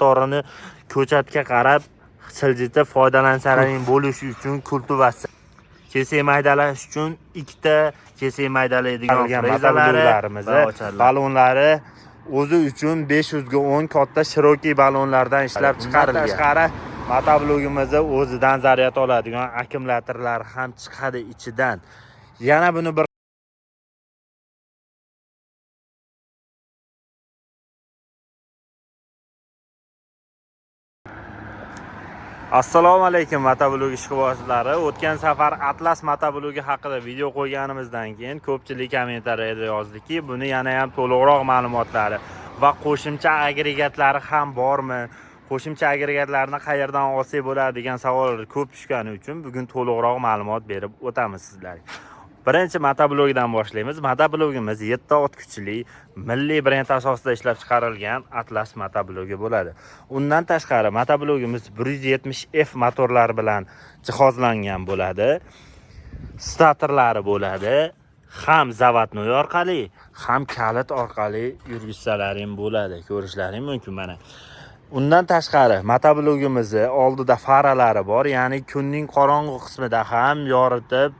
qatorini ko'chatga qarab siljitib foydalansalaring bo'lishi uchun kultivatsiya kesak maydalash uchun ikkita kesak maydalaydigan frezalarimiz balonlari o'zi uchun 500 ga 10 katta shirokiy balonlardan ishlab chiqarilgan. Tashqari motoblogimiz o'zidan zaryad oladigan akkumulyatorlar ham chiqadi ichidan. Yana buni bir Assalomu alaykum motoblog ishqibozlari. O'tgan safar Atlas motoblogi haqida video qo'yganimizdan keyin ko'pchilik kommentariyada yozdiki, buni yana ham to'liqroq ma'lumotlari va qo'shimcha agregatlari ham bormi? Qo'shimcha agregatlarni qayerdan olsak bo'ladi degan savollar ko'p tushgani uchun bugun to'liqroq ma'lumot berib o'tamiz sizlarga. Birinchi motoblogdan boshlaymiz. Motoblogimiz 7 ot kuchli milliy brend asosida ishlab chiqarilgan Atlas motoblogi bo'ladi. Undan tashqari motoblogimiz 170F motorlar bilan jihozlangan bo'ladi. Statorlari bo'ladi. Ham zavatnoy orqali, ham kalit orqali yurgizsalaring bo'ladi. Ko'rishlaring mumkin mana. Undan tashqari motoblogimiz oldida faralari bor, ya'ni kunning qorong'u qismida ham yoritib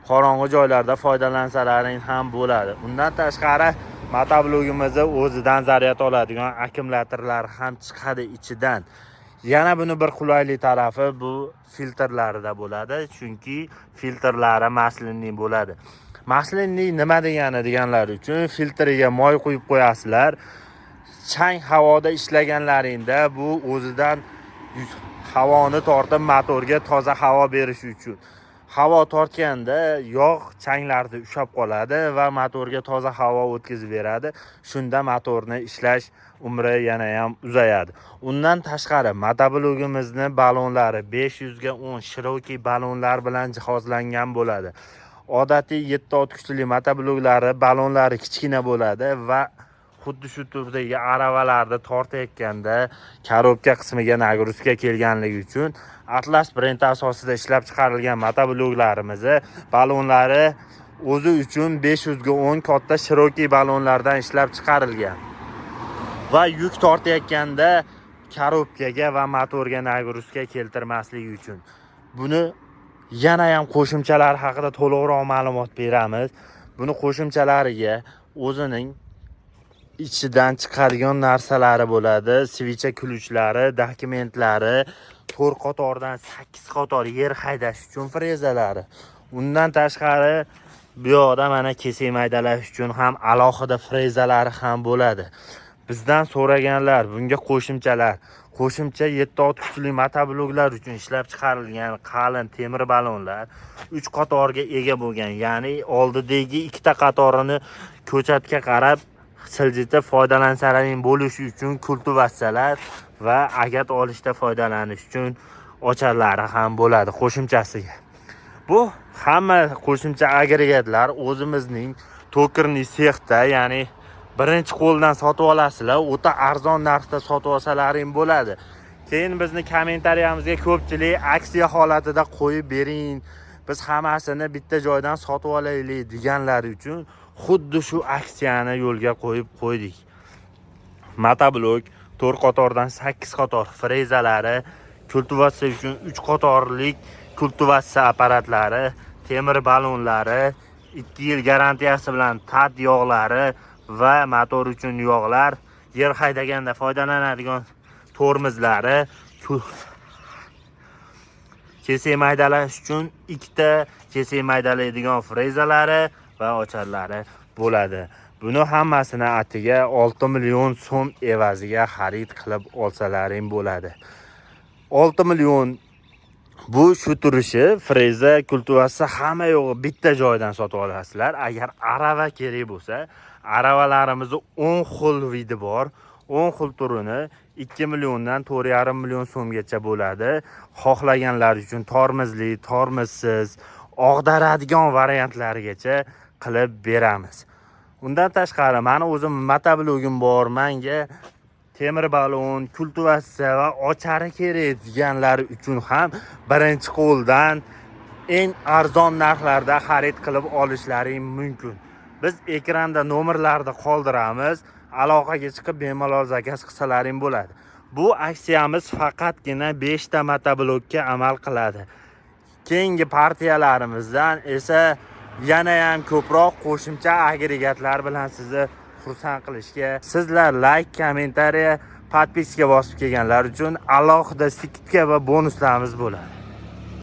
qorong'u joylarda foydalansalaring ham bo'ladi. Undan tashqari motoblogimiz o'zidan zaryad oladigan akkumulyatorlar ham chiqadi ichidan. Yana buni bir qulaylik tarafi bu filtrlarida bo'ladi, chunki filtrlari maslinli bo'ladi. Maslinli nima deganlar uchun filtriga moy quyib qo'yasizlar. Chang havoda ishlaganlaringda bu o'zidan havoni tortib motorga toza havo berish uchun. Havo tortganda yog' changlarni ushlab qoladi va motorga toza havo o'tkazib beradi. Shunda motorni ishlash umri yana ham uzayadi. Undan tashqari motoblogimizning balonlari 500 ga 10 shirokiy balonlar bilan jihozlangan bo'ladi. Odatiy 7 ot kuchli motobloglari balonlari kichkina bo'ladi va xuddi shu turdagi aravalarni tortayotganda korobka qismiga nagruzka kelganligi uchun Atlas brend asosida ishlab chiqarilgan motobloglarimiz balonlari o'zi uchun 500 ga 10 katta shirokiy balonlardan ishlab chiqarilgan. Va yuk tortayotganda korobkaga va motorga nagruzka keltirmasligi uchun. Buni yana ham qo'shimchalar haqida to'liqroq ma'lumot beramiz. Buni qo'shimchalariga o'zining ichidan chiqadigan narsalari bo'ladi. Svicha kulichlari, dokumentlari, 4 qatordan 8 qator yer haydash uchun frezalari. Undan tashqari bu yoqda mana kesak maydalash uchun ham alohida frezalari ham bo'ladi. Bizdan so'raganlar bunga qo'shimcha 7 ot kuchli motobloglar uchun ishlab chiqarilgan qalin temir balonlar 3 qatorga ega bo'lgan, ya'ni oldidagi ikkita qatorini ko'chatga qarab siljitib foydalansalaring bo'lishi uchun kultivatsiyalar va agat olishda foydalanish uchun ocharlari ham bo'ladi qo'shimchasiga. Bu hamma qo'shimcha agregatlar o'zimizning tokerni sexda, ya'ni birinchi qo'ldan sotib olasizlar, o'ta arzon narxda sotib olsalaring bo'ladi. Keyin bizni kommentariyamizga ko'pchilik aksiya holatida qo'yib bering, biz hammasini bitta joydan sotib olaylik deganlar uchun xuddi shu aksiyani yo'lga qo'yib qo'ydik. Motoblog 4 qatordan 8 qator frezalari, kultivatsiya uchun 3 qatorlik kultivatsiya apparatlari, temir balonlari, 2 yil garantiyasi bilan tad yog'lari va motor uchun yog'lar, yer haydaganda foydalanadigan tormozlari, kesak maydalash uchun ikkita kesak maydalaydigan frezalari va ocharlari bo'ladi. Buni hammasini atiga 6 million so'm evaziga xarid qilib olsalaring bo'ladi. 6 million bu shu turishi freza, kultivatsiya hamma yo'g'i bitta joydan sotib olasizlar. Agar arava kerak bo'lsa, aravalarimiz 10 xil vidi bor. 10 xil turini 2 milliondan 4,5 million so'mgacha bo'ladi. Xohlaganlar uchun tormozli, tormozsiz, og'daradigan variantlargacha qilib beramiz. Undan tashqari meni o'zim motoblogim bor. Menga temir balon, kultivatsiya va ochari kerak deganlar uchun ham birinchi qo'ldan eng arzon narxlarda xarid qilib olishlaring mumkin. Biz ekranda nomerlarni qoldiramiz. Aloqaga chiqib bemalol zakaz qilsalaring bo'ladi. Bu aksiyamiz faqatgina 5 ta motoblokka amal qiladi. Keyingi partiyalarimizdan esa yana ham ko'proq qo'shimcha agregatlar bilan sizni xursand qilishga, sizlar like, kommentariya, podpiska bosib kelganlar uchun alohida skidka va bonuslarimiz bo'ladi.